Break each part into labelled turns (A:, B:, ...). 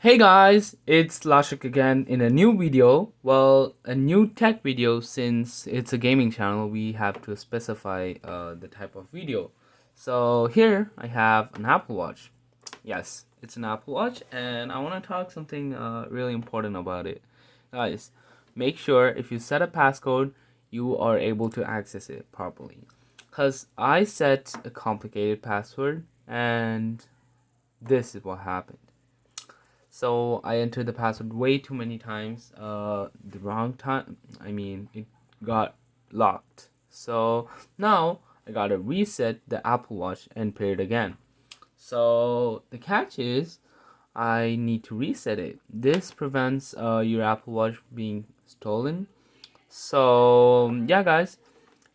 A: Hey guys, it's Laashak again in a new video. Well, a new tech video. Since it's a gaming channel, we have to specify the type of video. So here I have an Apple Watch. Yes, it's an Apple Watch, and I want to talk something really important about it. Guys, make sure if you set a passcode, you are able to access it properly. Because I set a complicated password, and this is what happened. So I entered the password way too many times. The wrong time. It got locked. So now I gotta reset the Apple Watch and pair it again. So the catch is I need to reset it. This prevents your Apple Watch being stolen. So yeah, guys,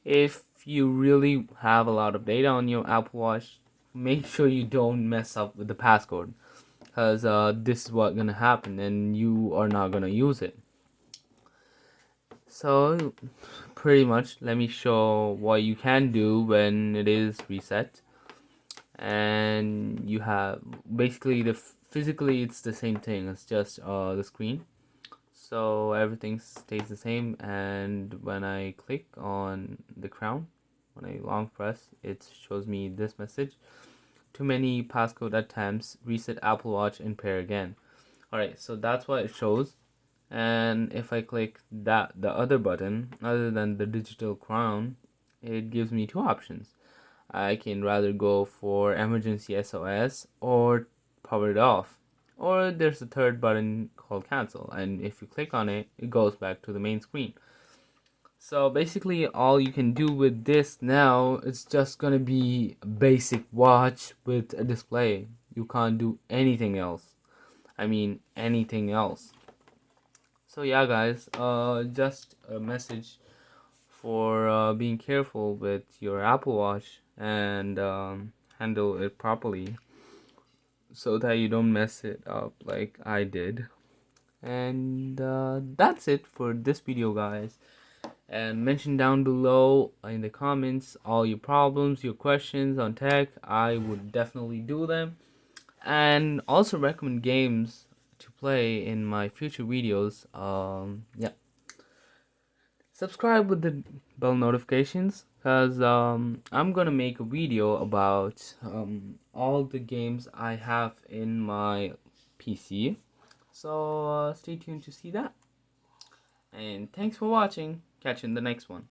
A: if you really have a lot of data on your Apple Watch, make sure you don't mess up with the passcode, because this is what gonna happen and you are not gonna use it. So pretty much let me show what you can do when it is reset. And you have basically physically it's the same thing, it's just the screen, so everything stays the same. And when I click on the crown, when I long press, it shows me this message: too many passcode attempts, reset Apple Watch and pair again. Alright, so that's what it shows. And if I click the other button other than the digital crown, it gives me two options. I can rather go for emergency SOS or power it off, or there's a third button called cancel, and if you click on it, it goes back to the main screen. So basically all you can do with this now is just gonna be a basic watch with a display. You can't do anything else. Anything else. So yeah, guys, just a message for being careful with your Apple Watch and handle it properly so that you don't mess it up like I did. And that's it for this video, guys. And mention down below in the comments all your problems, your questions on tech. I would definitely do them, and also recommend games to play in my future videos. Yeah, subscribe with the bell notifications, because I'm gonna make a video about all the games I have in my PC. So stay tuned to see that. And thanks for watching. Catch you in the next one.